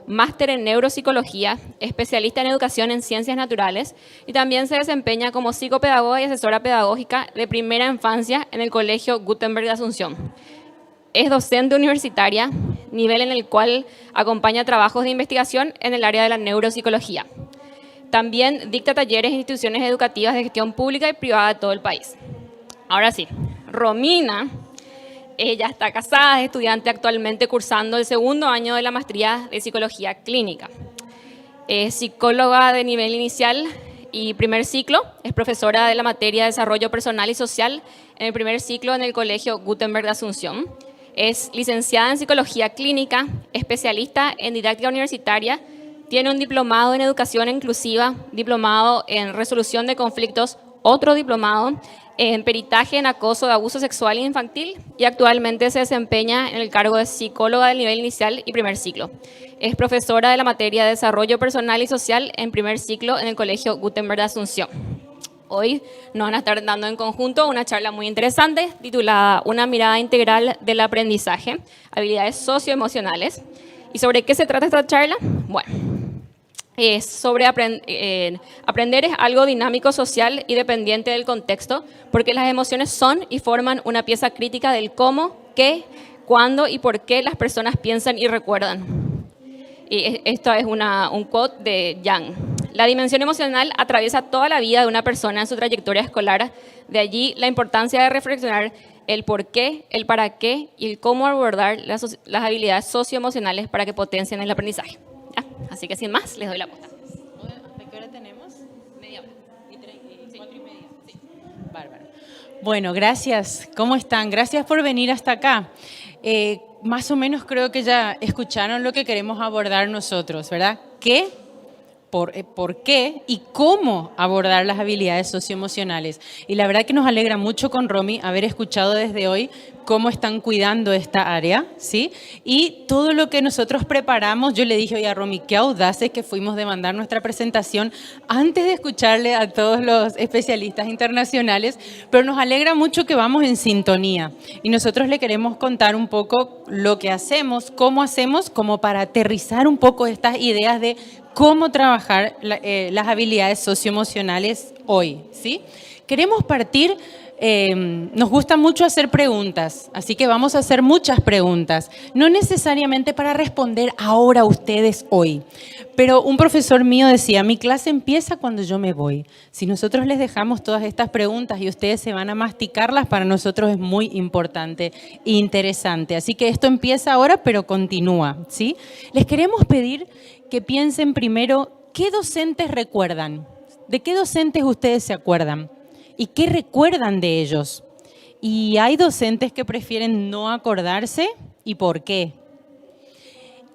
máster en neuropsicología, especialista en educación en ciencias naturales y también se desempeña como psicopedagoga y asesora pedagógica de primera infancia en el Colegio Gutenberg de Asunción. Es docente universitaria, nivel en el cual acompaña trabajos de investigación en el área de la neuropsicología. También dicta talleres en instituciones educativas de gestión pública y privada de todo el país. Ahora sí, Romina, ella está casada, es estudiante actualmente cursando el segundo año de la maestría de psicología clínica. Es psicóloga de nivel inicial y primer ciclo, es profesora de la materia de desarrollo personal y social en el primer ciclo en el Colegio Gutenberg de Asunción. Es licenciada en psicología clínica, especialista en didáctica universitaria, tiene un diplomado en educación inclusiva, diplomado en resolución de conflictos, otro diplomado en peritaje en acoso de abuso sexual infantil y actualmente se desempeña en el cargo de psicóloga del nivel inicial y primer ciclo. Es profesora de la materia de desarrollo personal y social en primer ciclo en el Colegio Gutenberg de Asunción. Hoy nos van a estar dando en conjunto una charla muy interesante titulada Una mirada integral del aprendizaje, habilidades socioemocionales. ¿Y sobre qué se trata esta charla? Bueno, es sobre aprender es algo dinámico, social y dependiente del contexto, porque las emociones son y forman una pieza crítica del cómo, qué, cuándo y por qué las personas piensan y recuerdan. Y esto es un quote de Jung. La dimensión emocional atraviesa toda la vida de una persona en su trayectoria escolar, de allí la importancia de reflexionar el por qué, el para qué y el cómo abordar las habilidades socioemocionales para que potencien el aprendizaje. ¿Ya? Así que sin más, les doy la posta. ¿De qué hora tenemos? Media hora. Y 4:30. Sí. Bárbaro. Bueno, gracias. ¿Cómo están? Gracias por venir hasta acá. Más o menos creo que ya escucharon lo que queremos abordar nosotros, ¿verdad? ¿Qué? ¿Por qué y cómo abordar las habilidades socioemocionales? Y la verdad que nos alegra mucho con Romy haber escuchado desde hoy cómo están cuidando esta área, ¿sí? Y todo lo que nosotros preparamos, yo le dije hoy a Romy, qué audaces que fuimos de mandar nuestra presentación antes de escucharle a todos los especialistas internacionales, pero nos alegra mucho que vamos en sintonía. Y nosotros le queremos contar un poco lo que hacemos, como para aterrizar un poco estas ideas de cómo trabajar las habilidades socioemocionales hoy, ¿sí? Queremos partir, nos gusta mucho hacer preguntas, así que vamos a hacer muchas preguntas, no necesariamente para responder ahora a ustedes hoy, pero un profesor mío decía, mi clase empieza cuando yo me voy. Si nosotros les dejamos todas estas preguntas y ustedes se van a masticarlas, para nosotros es muy importante e interesante. Así que esto empieza ahora, pero continúa, ¿sí? Les queremos pedir que piensen primero, ¿qué docentes recuerdan? ¿De qué docentes ustedes se acuerdan? ¿Y qué recuerdan de ellos? Y hay docentes que prefieren no acordarse, ¿y por qué?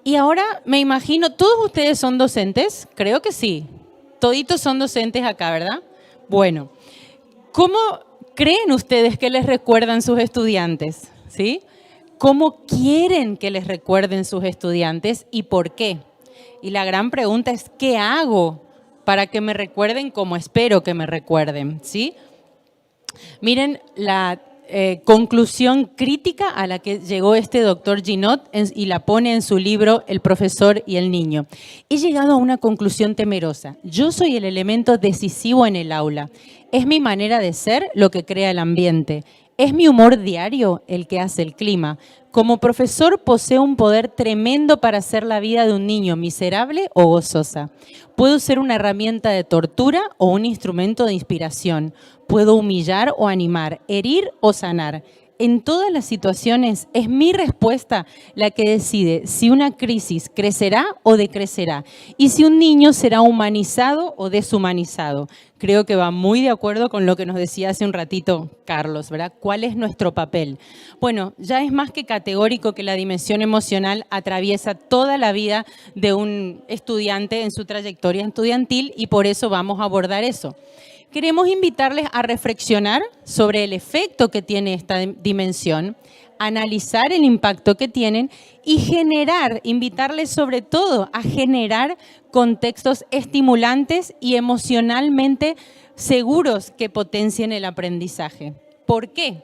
Y ahora me imagino, ¿todos ustedes son docentes? Creo que sí. Toditos son docentes acá, ¿verdad? Bueno, ¿cómo creen ustedes que les recuerdan sus estudiantes? ¿Sí? ¿Cómo quieren que les recuerden sus estudiantes y por qué? Y la gran pregunta es, ¿qué hago para que me recuerden como espero que me recuerden? ¿Sí? Miren la conclusión crítica a la que llegó este doctor Ginott y la pone en su libro El profesor y el niño. He llegado a una conclusión temerosa. Yo soy el elemento decisivo en el aula. Es mi manera de ser lo que crea el ambiente. Es mi humor diario el que hace el clima. Como profesor poseo un poder tremendo para hacer la vida de un niño miserable o gozosa. Puedo ser una herramienta de tortura o un instrumento de inspiración. Puedo humillar o animar, herir o sanar. En todas las situaciones es mi respuesta la que decide si una crisis crecerá o decrecerá y si un niño será humanizado o deshumanizado. Creo que va muy de acuerdo con lo que nos decía hace un ratito Carlos, ¿verdad? ¿Cuál es nuestro papel? Bueno, ya es más que categórico que la dimensión emocional atraviesa toda la vida de un estudiante en su trayectoria estudiantil y por eso vamos a abordar eso. Queremos invitarles a reflexionar sobre el efecto que tiene esta dimensión, analizar el impacto que tienen y invitarles sobre todo a generar contextos estimulantes y emocionalmente seguros que potencien el aprendizaje. ¿Por qué?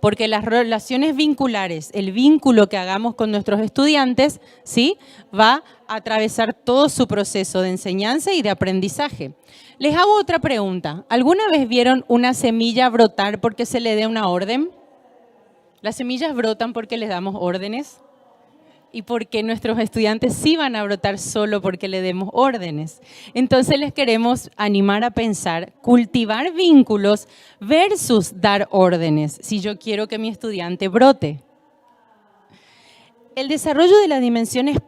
Porque las relaciones vinculares, el vínculo que hagamos con nuestros estudiantes, ¿sí?, va a atravesar todo su proceso de enseñanza y de aprendizaje. Les hago otra pregunta. ¿Alguna vez vieron una semilla brotar porque se le dé una orden? ¿Las semillas brotan porque les damos órdenes? Y porque nuestros estudiantes sí van a brotar solo porque le demos órdenes. Entonces les queremos animar a pensar, cultivar vínculos versus dar órdenes, si yo quiero que mi estudiante brote. El desarrollo de las dimensiones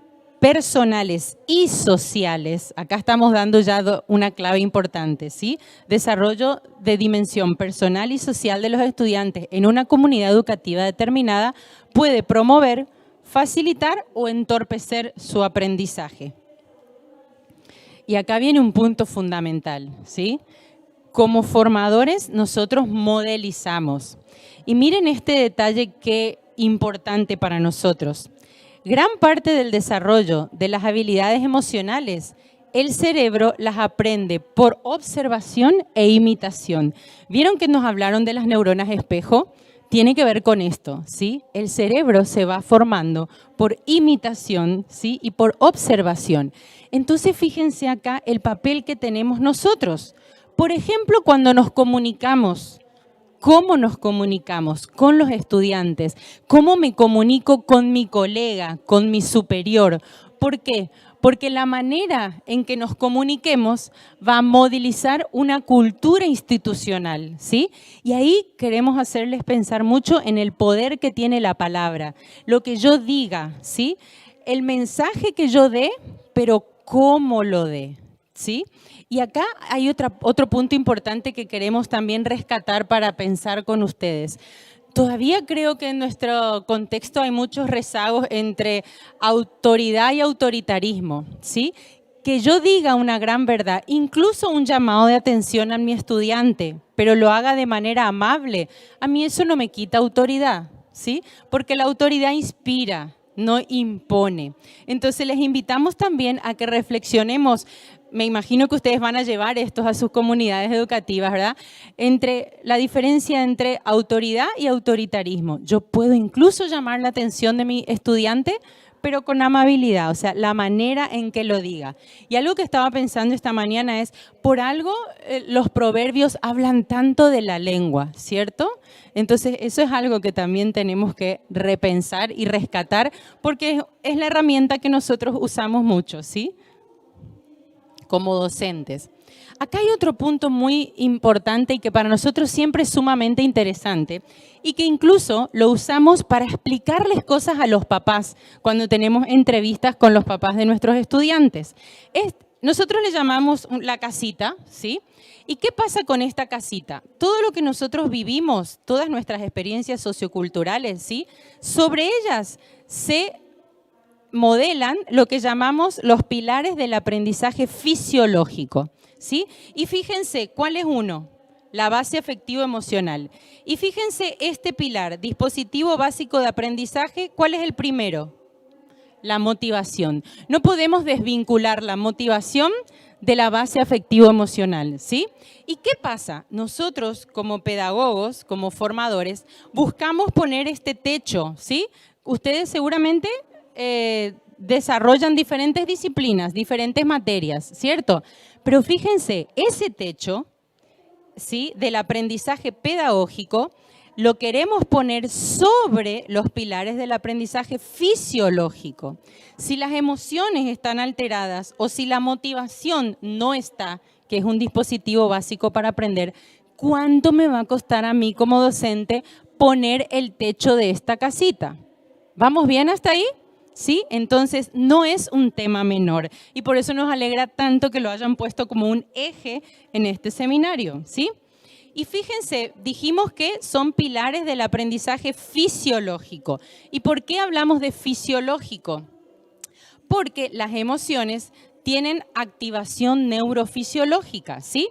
personales y sociales, acá estamos dando ya una clave importante, ¿sí? Desarrollo de dimensión personal y social de los estudiantes en una comunidad educativa determinada puede promover, facilitar o entorpecer su aprendizaje. Y acá viene un punto fundamental, ¿sí? Como formadores, nosotros modelizamos. Y miren este detalle qué importante para nosotros. Gran parte del desarrollo de las habilidades emocionales, el cerebro las aprende por observación e imitación. ¿Vieron que nos hablaron de las neuronas espejo? Tiene que ver con esto, ¿sí? El cerebro se va formando por imitación, ¿sí?, y por observación. Entonces, fíjense acá el papel que tenemos nosotros. Por ejemplo, cuando nos comunicamos, ¿cómo nos comunicamos con los estudiantes? ¿Cómo me comunico con mi colega, con mi superior? ¿Por qué? Porque la manera en que nos comuniquemos va a modelizar una cultura institucional, ¿sí? Y ahí queremos hacerles pensar mucho en el poder que tiene la palabra. Lo que yo diga, ¿sí? El mensaje que yo dé, pero cómo lo dé, ¿sí? Y acá hay otro punto importante que queremos también rescatar para pensar con ustedes. Todavía creo que en nuestro contexto hay muchos rezagos entre autoridad y autoritarismo, ¿sí? Que yo diga una gran verdad, incluso un llamado de atención a mi estudiante, pero lo haga de manera amable, a mí eso no me quita autoridad, ¿sí? Porque la autoridad inspira, no impone. Entonces les invitamos también a que reflexionemos. Me imagino que ustedes van a llevar esto a sus comunidades educativas, ¿verdad? Entre la diferencia entre autoridad y autoritarismo. Yo puedo incluso llamar la atención de mi estudiante, pero con amabilidad, o sea, la manera en que lo diga. Y algo que estaba pensando esta mañana es, por algo los proverbios hablan tanto de la lengua, ¿cierto? Entonces, eso es algo que también tenemos que repensar y rescatar, porque es la herramienta que nosotros usamos mucho, ¿sí?, como docentes. Acá hay otro punto muy importante y que para nosotros siempre es sumamente interesante y que incluso lo usamos para explicarles cosas a los papás cuando tenemos entrevistas con los papás de nuestros estudiantes. Nosotros le llamamos la casita, ¿sí? ¿Y qué pasa con esta casita? Todo lo que nosotros vivimos, todas nuestras experiencias socioculturales, ¿sí?, sobre ellas se modelan lo que llamamos los pilares del aprendizaje fisiológico, ¿sí? Y fíjense, ¿cuál es uno? La base afectivo-emocional. Y fíjense este pilar, dispositivo básico de aprendizaje, ¿cuál es el primero? La motivación. No podemos desvincular la motivación de la base afectivo-emocional, ¿sí? ¿Y qué pasa? Nosotros como pedagogos, como formadores, buscamos poner este techo, ¿sí? Ustedes seguramente desarrollan diferentes disciplinas, diferentes materias, ¿cierto? Pero fíjense, ese techo, ¿sí?, del aprendizaje pedagógico lo queremos poner sobre los pilares del aprendizaje fisiológico. Si las emociones están alteradas o si la motivación no está, que es un dispositivo básico para aprender, ¿cuánto me va a costar a mí como docente poner el techo de esta casita? ¿Vamos bien hasta ahí? ¿Sí? Entonces, no es un tema menor y por eso nos alegra tanto que lo hayan puesto como un eje en este seminario, ¿sí? Y fíjense, dijimos que son pilares del aprendizaje fisiológico. ¿Y por qué hablamos de fisiológico? Porque las emociones tienen activación neurofisiológica, ¿sí?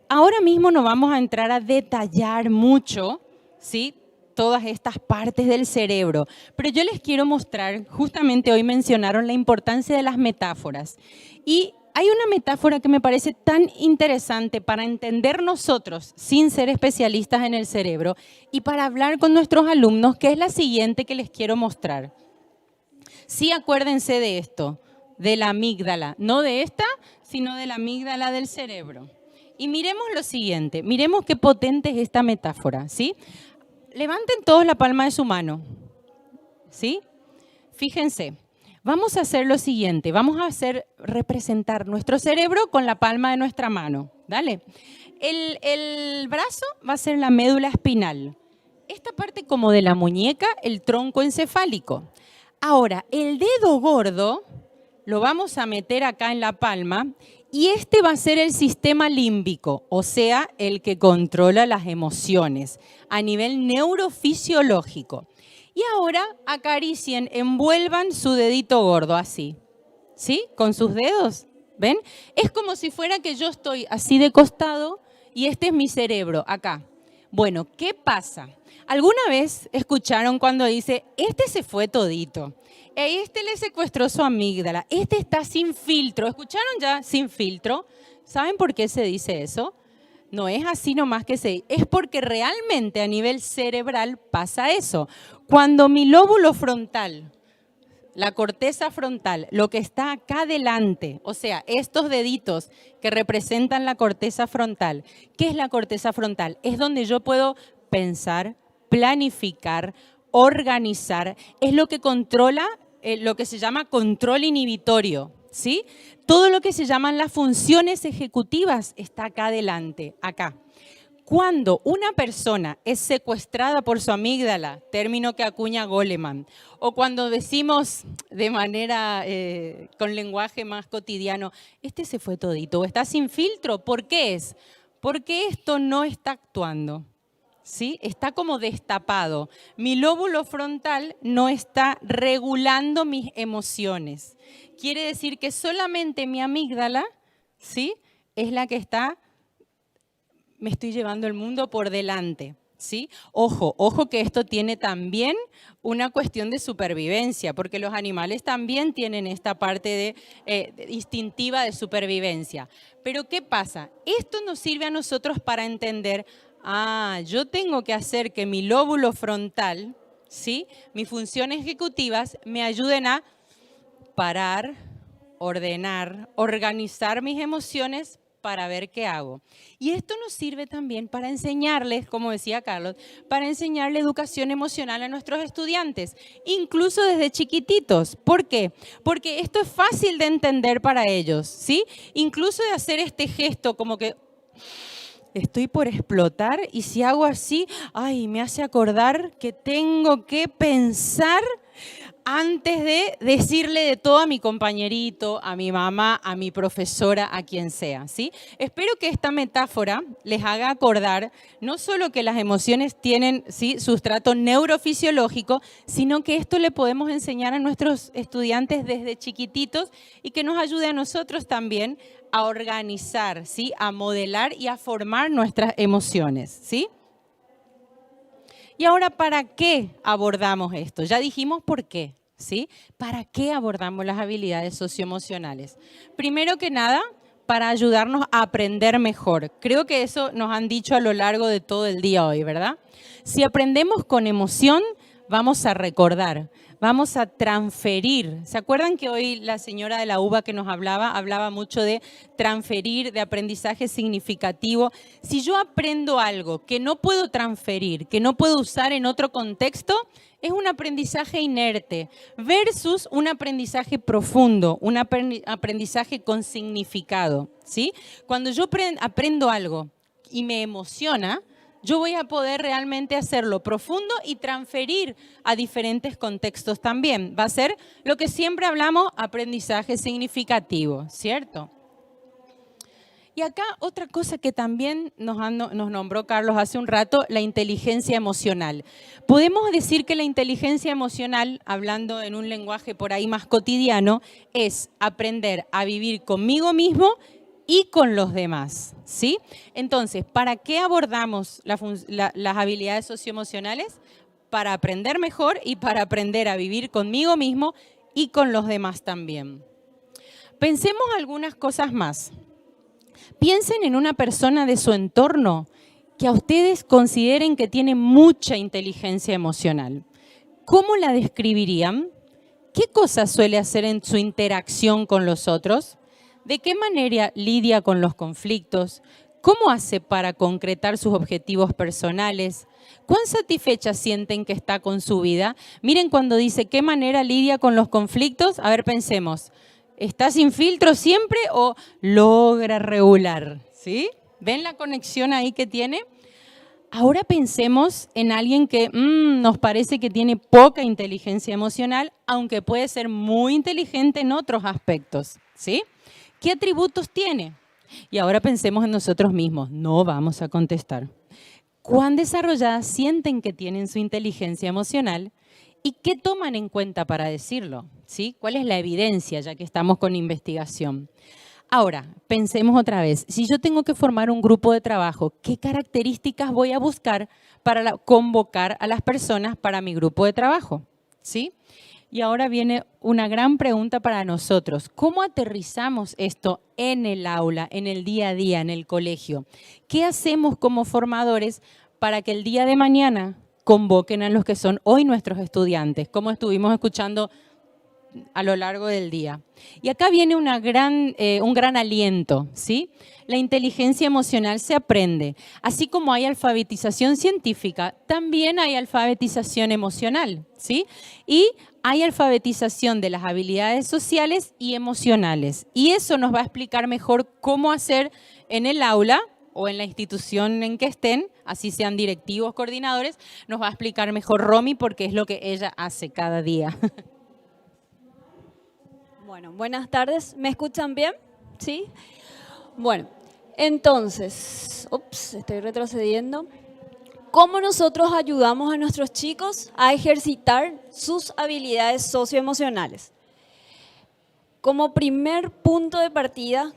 Ahora mismo no vamos a entrar a detallar mucho, ¿sí?, todas estas partes del cerebro. Pero yo les quiero mostrar, justamente hoy mencionaron la importancia de las metáforas. Y hay una metáfora que me parece tan interesante para entender nosotros, sin ser especialistas en el cerebro, y para hablar con nuestros alumnos, que es la siguiente que les quiero mostrar. Sí, acuérdense de esto, de la amígdala, no de esta, sino de la amígdala del cerebro. Y miremos lo siguiente, miremos qué potente es esta metáfora, ¿sí? Levanten todos la palma de su mano, ¿sí? Fíjense, vamos a hacer lo siguiente, vamos a representar nuestro cerebro con la palma de nuestra mano, ¿dale? El brazo va a ser la médula espinal. Esta parte como de la muñeca, el tronco encefálico. Ahora, el dedo gordo lo vamos a meter acá en la palma y este va a ser el sistema límbico, o sea, el que controla las emociones a nivel neurofisiológico. Y ahora acaricien, envuelvan su dedito gordo así, ¿sí? Con sus dedos, ¿ven? Es como si fuera que yo estoy así de costado y este es mi cerebro, acá. Bueno, ¿qué pasa? ¿Alguna vez escucharon cuando dice, este se fue todito? Este le secuestró su amígdala, este está sin filtro. ¿Escucharon ya? Sin filtro. ¿Saben por qué se dice eso? No es así nomás que es porque realmente a nivel cerebral pasa eso. Cuando mi lóbulo frontal, la corteza frontal, lo que está acá delante, o sea, estos deditos que representan la corteza frontal, ¿qué es la corteza frontal? Es donde yo puedo pensar, planificar, organizar, es lo que controla lo que se llama control inhibitorio, ¿sí? Todo lo que se llaman las funciones ejecutivas está acá adelante, acá. Cuando una persona es secuestrada por su amígdala, término que acuña Goleman, o cuando decimos de manera, con lenguaje más cotidiano, este se fue todito, o está sin filtro, ¿por qué es? Porque esto no está actuando. ¿Sí? Está como destapado. Mi lóbulo frontal no está regulando mis emociones. Quiere decir que solamente mi amígdala, ¿sí? Es la que está, me estoy llevando el mundo por delante. ¿Sí? Ojo, ojo que esto tiene también una cuestión de supervivencia, porque los animales también tienen esta parte instintiva de supervivencia. Pero ¿qué pasa? Esto nos sirve a nosotros para entender, yo tengo que hacer que mi lóbulo frontal, ¿sí? Mis funciones ejecutivas me ayuden a parar, ordenar, organizar mis emociones para ver qué hago. Y esto nos sirve también para enseñarles, como decía Carlos, para enseñarle educación emocional a nuestros estudiantes, incluso desde chiquititos. ¿Por qué? Porque esto es fácil de entender para ellos, ¿sí? Incluso de hacer este gesto como que estoy por explotar y si hago así, me hace acordar que tengo que pensar antes de decirle de todo a mi compañerito, a mi mamá, a mi profesora, a quien sea, ¿sí? Espero que esta metáfora les haga acordar no solo que las emociones tienen, ¿sí?, sustrato neurofisiológico, sino que esto le podemos enseñar a nuestros estudiantes desde chiquititos y que nos ayude a nosotros también a organizar, ¿sí?, a modelar y a formar nuestras emociones, ¿sí? Y ahora, ¿para qué abordamos esto? Ya dijimos por qué, ¿sí? ¿Para qué abordamos las habilidades socioemocionales? Primero que nada, para ayudarnos a aprender mejor. Creo que eso nos han dicho a lo largo de todo el día hoy, ¿verdad? Si aprendemos con emoción, vamos a recordar, vamos a transferir. ¿Se acuerdan que hoy la señora de la uva que nos hablaba mucho de transferir, de aprendizaje significativo? Si yo aprendo algo que no puedo transferir, que no puedo usar en otro contexto, es un aprendizaje inerte versus un aprendizaje profundo, un aprendizaje con significado, ¿sí? Cuando yo aprendo algo y me emociona, yo voy a poder realmente hacerlo profundo y transferir a diferentes contextos también. Va a ser lo que siempre hablamos, aprendizaje significativo, ¿cierto? Y acá otra cosa que también nos nombró Carlos hace un rato, la inteligencia emocional. Podemos decir que la inteligencia emocional, hablando en un lenguaje por ahí más cotidiano, es aprender a vivir conmigo mismo y con los demás, ¿sí? Entonces, ¿para qué abordamos las habilidades socioemocionales? Para aprender mejor y para aprender a vivir conmigo mismo y con los demás también. Pensemos algunas cosas más. Piensen en una persona de su entorno que a ustedes consideren que tiene mucha inteligencia emocional. ¿Cómo la describirían? ¿Qué cosas suele hacer en su interacción con los otros? ¿De qué manera lidia con los conflictos? ¿Cómo hace para concretar sus objetivos personales? ¿Cuán satisfecha sienten que está con su vida? Miren cuando dice qué manera lidia con los conflictos. A ver, pensemos. ¿Está sin filtro siempre o logra regular? ¿Sí? ¿Ven la conexión ahí que tiene? Ahora pensemos en alguien que nos parece que tiene poca inteligencia emocional, aunque puede ser muy inteligente en otros aspectos. ¿Sí? ¿Qué atributos tiene? Y ahora pensemos en nosotros mismos. No vamos a contestar. ¿Cuán desarrolladas sienten que tienen su inteligencia emocional? ¿Y qué toman en cuenta para decirlo? ¿Sí? ¿Cuál es la evidencia, ya que estamos con investigación? Ahora, pensemos otra vez. Si yo tengo que formar un grupo de trabajo, ¿qué características voy a buscar para convocar a las personas para mi grupo de trabajo? ¿Sí? Y ahora viene una gran pregunta para nosotros. ¿Cómo aterrizamos esto en el aula, en el día a día, en el colegio? ¿Qué hacemos como formadores para que el día de mañana convoquen a los que son hoy nuestros estudiantes, como estuvimos escuchando a lo largo del día? Y acá viene un gran aliento, ¿sí? La inteligencia emocional se aprende. Así como hay alfabetización científica, también hay alfabetización emocional, ¿sí? Y hay alfabetización de las habilidades sociales y emocionales. Y eso nos va a explicar mejor cómo hacer en el aula o en la institución en que estén, así sean directivos, coordinadores, nos va a explicar mejor Romy porque es lo que ella hace cada día. Bueno, buenas tardes. ¿Me escuchan bien? ¿Sí? Bueno, entonces, estoy retrocediendo. ¿Cómo nosotros ayudamos a nuestros chicos a ejercitar sus habilidades socioemocionales? Como primer punto de partida,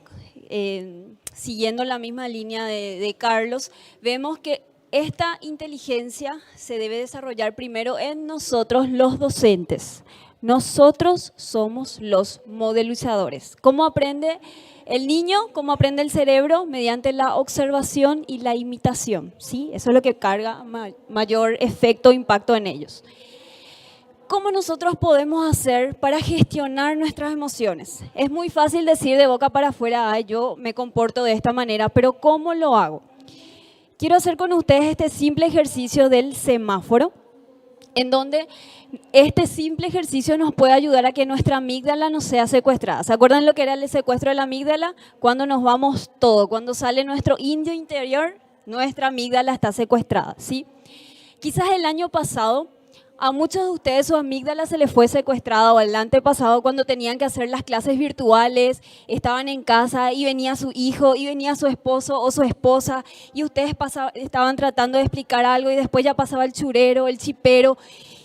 siguiendo la misma línea de Carlos, vemos que esta inteligencia se debe desarrollar primero en nosotros los docentes. Nosotros somos los modelizadores. ¿Cómo aprende el niño? ¿Cómo aprende el cerebro? Mediante la observación y la imitación, ¿sí? Eso es lo que carga mayor efecto o impacto en ellos. ¿Cómo nosotros podemos hacer para gestionar nuestras emociones? Es muy fácil decir de boca para afuera, ay, yo me comporto de esta manera, pero ¿cómo lo hago? Quiero hacer con ustedes este simple ejercicio del semáforo, en donde este simple ejercicio nos puede ayudar a que nuestra amígdala no sea secuestrada. ¿Se acuerdan lo que era el secuestro de la amígdala? Cuando nos vamos todo, cuando sale nuestro indio interior, nuestra amígdala está secuestrada, ¿sí? Quizás el año pasado a muchos de ustedes su amígdala se les fue secuestrada, o el antepasado cuando tenían que hacer las clases virtuales, estaban en casa y venía su hijo y venía su esposo o su esposa y ustedes estaban tratando de explicar algo y después ya pasaba el churero, el chipero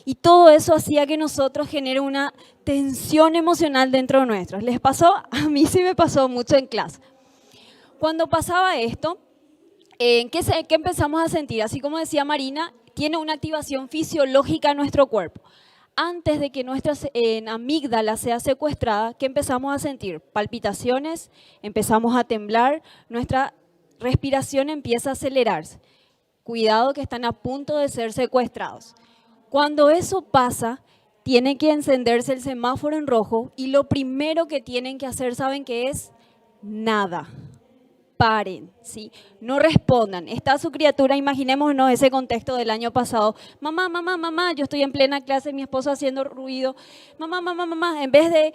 y todo eso hacía que nosotros genere una tensión emocional dentro de nosotros. ¿Les pasó? A mí sí me pasó mucho en clase. Cuando pasaba esto, ¿qué empezamos a sentir? Así como decía Marina, tiene una activación fisiológica en nuestro cuerpo. Antes de que nuestra amígdala sea secuestrada, ¿qué empezamos a sentir? Palpitaciones, empezamos a temblar, nuestra respiración empieza a acelerarse. Cuidado que están a punto de ser secuestrados. Cuando eso pasa, tiene que encenderse el semáforo en rojo y lo primero que tienen que hacer, ¿saben qué es? Nada. Paren, ¿sí? No respondan. Está su criatura, imaginémonos ese contexto del año pasado. Mamá, mamá, mamá, yo estoy en plena clase, mi esposo haciendo ruido. Mamá, mamá, mamá, en vez de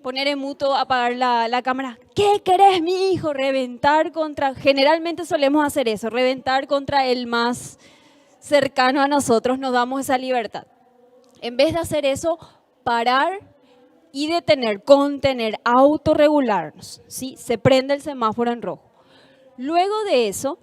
poner en muto, apagar la cámara. ¿Qué querés, mi hijo? Reventar contra, generalmente solemos hacer eso, reventar contra el más cercano a nosotros, nos damos esa libertad. En vez de hacer eso, parar y detener, contener, autorregularnos, ¿sí? Se prende el semáforo en rojo. Luego de eso,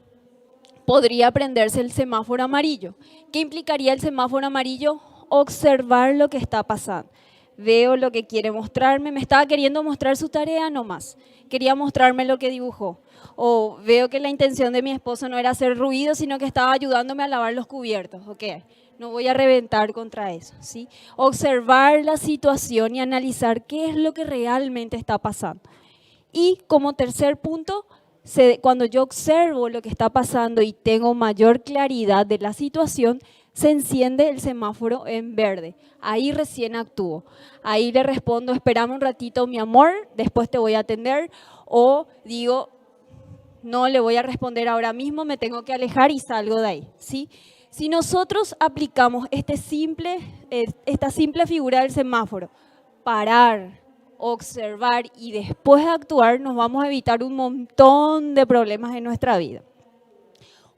podría prenderse el semáforo amarillo. ¿Qué implicaría el semáforo amarillo? Observar lo que está pasando. Veo lo que quiere mostrarme, me estaba queriendo mostrar su tarea nomás. Quería mostrarme lo que dibujó. O veo que la intención de mi esposo no era hacer ruido, sino que estaba ayudándome a lavar los cubiertos. Okay. no voy a reventar contra eso, ¿sí? Observar la situación y analizar qué es lo que realmente está pasando. Y como tercer punto, cuando yo observo lo que está pasando y tengo mayor claridad de la situación, se enciende el semáforo en verde. Ahí recién actúo. Ahí le respondo, espérame un ratito, mi amor, después te voy a atender. O digo, no le voy a responder ahora mismo, me tengo que alejar y salgo de ahí, ¿sí? Si nosotros aplicamos esta simple figura del semáforo, parar, observar y después actuar, nos vamos a evitar un montón de problemas en nuestra vida.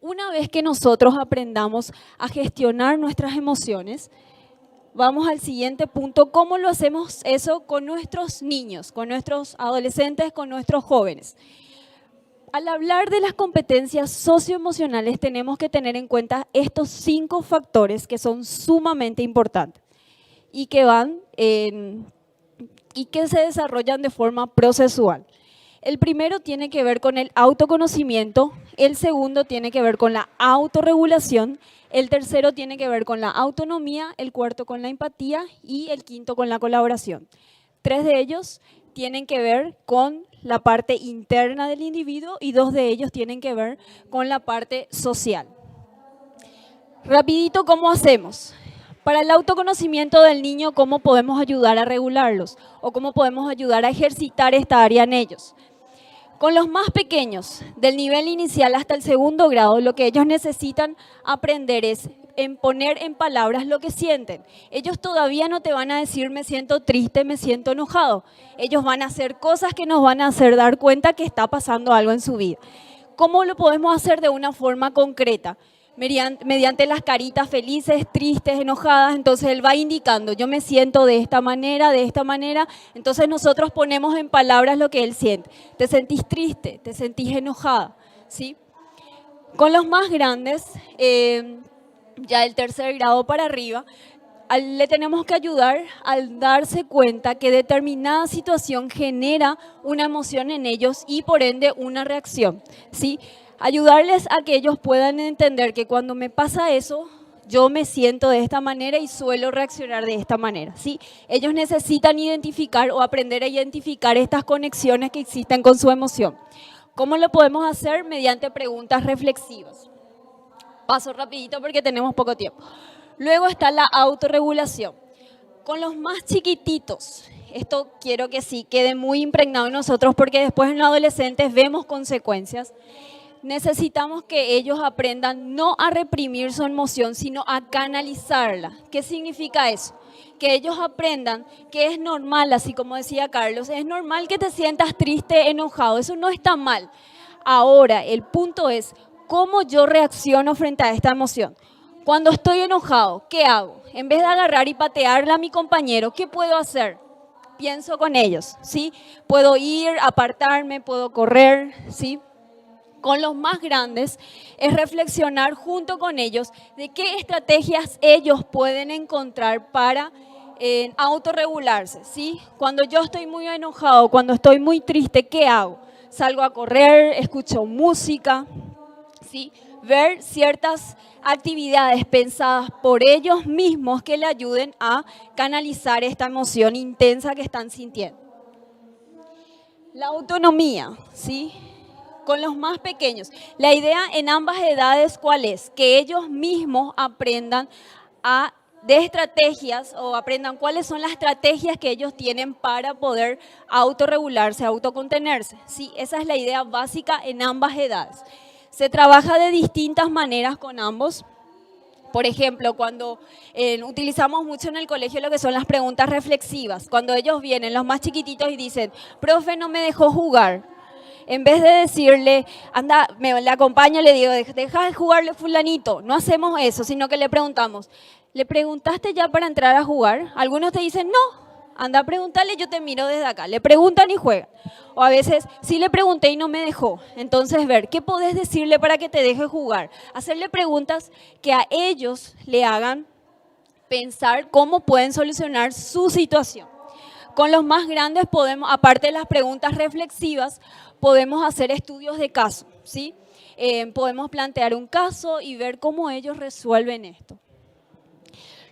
Una vez que nosotros aprendamos a gestionar nuestras emociones, vamos al siguiente punto, ¿cómo lo hacemos eso con nuestros niños, con nuestros adolescentes, con nuestros jóvenes? Al hablar de las competencias socioemocionales tenemos que tener en cuenta estos 5 factores que son sumamente importantes y que se desarrollan de forma procesual. El primero tiene que ver con el autoconocimiento, el segundo tiene que ver con la autorregulación, el tercero tiene que ver con la autonomía, el cuarto con la empatía y el quinto con la colaboración. 3 de ellos tienen que ver con la parte interna del individuo y 2 de ellos tienen que ver con la parte social. Rapidito, ¿cómo hacemos? Para el autoconocimiento del niño, ¿cómo podemos ayudar a regularlos? ¿O cómo podemos ayudar a ejercitar esta área en ellos? Con los más pequeños, del nivel inicial hasta el segundo grado, lo que ellos necesitan aprender es poner en palabras lo que sienten. Ellos todavía no te van a decir me siento triste, me siento enojado. Ellos van a hacer cosas que nos van a hacer dar cuenta que está pasando algo en su vida. ¿Cómo lo podemos hacer de una forma concreta? Mediante las caritas felices, tristes, enojadas, entonces él va indicando, yo me siento de esta manera, entonces nosotros ponemos en palabras lo que él siente. Te sentís triste, te sentís enojada, ¿sí? Con los más grandes, ya del tercer grado para arriba, le tenemos que ayudar al darse cuenta que determinada situación genera una emoción en ellos y por ende una reacción, ¿sí? Ayudarles a que ellos puedan entender que cuando me pasa eso, yo me siento de esta manera y suelo reaccionar de esta manera, ¿sí? Ellos necesitan identificar o aprender a identificar estas conexiones que existen con su emoción. ¿Cómo lo podemos hacer? Mediante preguntas reflexivas. Paso rapidito porque tenemos poco tiempo. Luego está la autorregulación. Con los más chiquititos, esto quiero que sí quede muy impregnado en nosotros porque después en los adolescentes vemos consecuencias. Necesitamos que ellos aprendan no a reprimir su emoción, sino a canalizarla. ¿Qué significa eso? Que ellos aprendan que es normal, así como decía Carlos, es normal que te sientas triste, enojado, eso no está mal. Ahora, el punto es cómo yo reacciono frente a esta emoción. Cuando estoy enojado, ¿qué hago? En vez de agarrar y patearle a mi compañero, ¿qué puedo hacer? Pienso con ellos, ¿sí? Puedo ir, apartarme, puedo correr, ¿sí? Con los más grandes es reflexionar junto con ellos de qué estrategias ellos pueden encontrar para autorregularse, ¿sí? Cuando yo estoy muy enojado, cuando estoy muy triste, ¿qué hago? Salgo a correr, escucho música, ¿sí? Ver ciertas actividades pensadas por ellos mismos que le ayuden a canalizar esta emoción intensa que están sintiendo. La autonomía, ¿sí? Con los más pequeños. La idea en ambas edades, ¿cuál es? Que ellos mismos aprendan de estrategias o aprendan cuáles son las estrategias que ellos tienen para poder autorregularse, autocontenerse. Sí, esa es la idea básica en ambas edades. Se trabaja de distintas maneras con ambos. Por ejemplo, cuando utilizamos mucho en el colegio lo que son las preguntas reflexivas. Cuando ellos vienen, los más chiquititos, y dicen, profe, no me dejó jugar. En vez de decirle, anda, le acompaño, le digo, deja de jugarle fulanito. No hacemos eso, sino que le preguntamos, ¿le preguntaste ya para entrar a jugar? Algunos te dicen, no, anda a preguntarle, yo te miro desde acá. Le preguntan y juegan. O a veces, sí le pregunté y no me dejó. Entonces, ver, ¿qué podés decirle para que te deje jugar? Hacerle preguntas que a ellos le hagan pensar cómo pueden solucionar su situación. Con los más grandes podemos, aparte de las preguntas reflexivas, podemos hacer estudios de caso, ¿sí? Podemos plantear un caso y ver cómo ellos resuelven esto.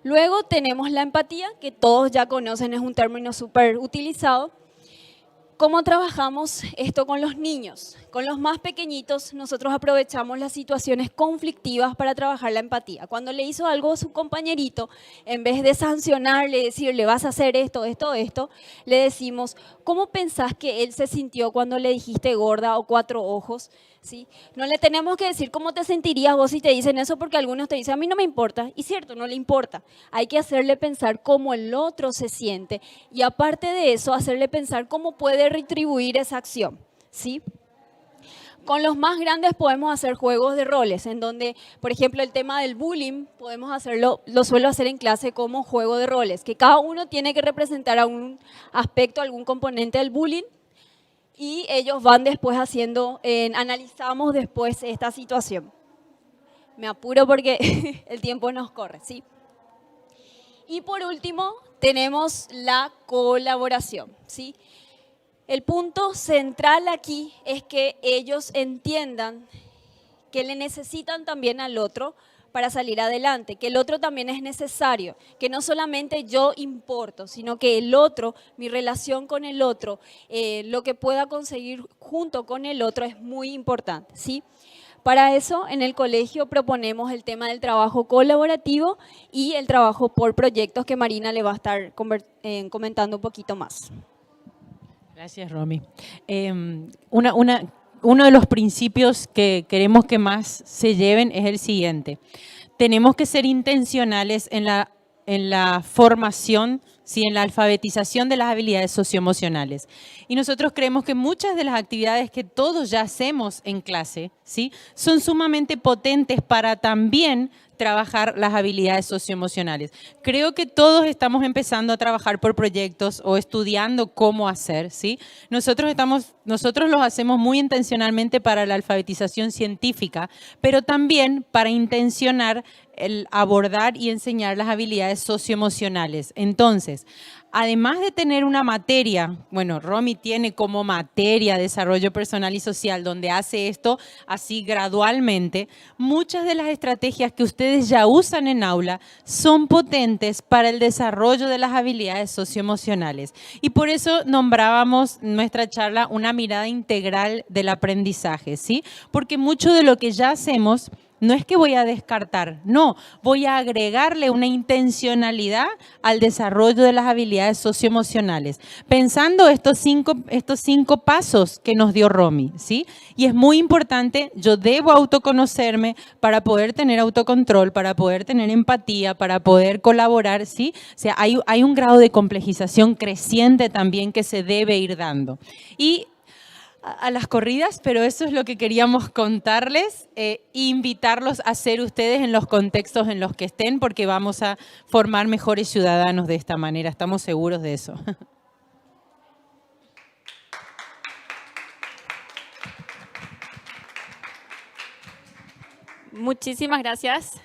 Luego tenemos la empatía, que todos ya conocen, es un término súper utilizado. ¿Cómo trabajamos esto con los niños? Con los más pequeñitos nosotros aprovechamos las situaciones conflictivas para trabajar la empatía. Cuando le hizo algo a su compañerito, en vez de sancionarle, decirle vas a hacer esto, esto, esto, le decimos, ¿cómo pensás que él se sintió cuando le dijiste gorda o cuatro ojos? ¿Sí? No le tenemos que decir cómo te sentirías vos si te dicen eso, porque algunos te dicen a mí no me importa, y cierto, no le importa. Hay que hacerle pensar cómo el otro se siente y aparte de eso, hacerle pensar cómo puede retribuir esa acción, ¿sí? Con los más grandes podemos hacer juegos de roles, en donde, por ejemplo, el tema del bullying, podemos hacerlo, lo suelo hacer en clase como juego de roles, que cada uno tiene que representar algún aspecto, algún componente del bullying, y ellos van después haciendo, analizamos después esta situación. Me apuro porque el tiempo nos corre, ¿sí? Y por último, tenemos la colaboración, ¿sí? El punto central aquí es que ellos entiendan que le necesitan también al otro para salir adelante, que el otro también es necesario, que no solamente yo importo, sino que el otro, mi relación con el otro, lo que pueda conseguir junto con el otro es muy importante, ¿sí? Para eso, en el colegio proponemos el tema del trabajo colaborativo y el trabajo por proyectos que Marina le va a estar comentando un poquito más. Gracias, Romy. Uno de los principios que queremos que más se lleven es el siguiente. Tenemos que ser intencionales en la formación, ¿sí? En la alfabetización de las habilidades socioemocionales. Y nosotros creemos que muchas de las actividades que todos ya hacemos en clase, ¿sí? Son sumamente potentes para también trabajar las habilidades socioemocionales. Creo que todos estamos empezando a trabajar por proyectos o estudiando cómo hacer, ¿sí? Nosotros los hacemos muy intencionalmente para la alfabetización científica, pero también para intencionar el abordar y enseñar las habilidades socioemocionales. Entonces, además de tener una materia, bueno, Romy tiene como materia desarrollo personal y social, donde hace esto así gradualmente, muchas de las estrategias que ustedes ya usan en aula son potentes para el desarrollo de las habilidades socioemocionales. Y por eso nombrábamos nuestra charla una mirada integral del aprendizaje, ¿sí? Porque mucho de lo que ya hacemos no es que voy a descartar, no, voy a agregarle una intencionalidad al desarrollo de las habilidades socioemocionales, pensando estos cinco pasos que nos dio Romy, ¿sí? Y es muy importante, yo debo autoconocerme para poder tener autocontrol, para poder tener empatía, para poder colaborar, ¿sí? O sea, hay un grado de complejización creciente también que se debe ir dando. Y a las corridas, pero eso es lo que queríamos contarles e invitarlos a ser ustedes en los contextos en los que estén, porque vamos a formar mejores ciudadanos de esta manera, estamos seguros de eso. Muchísimas gracias.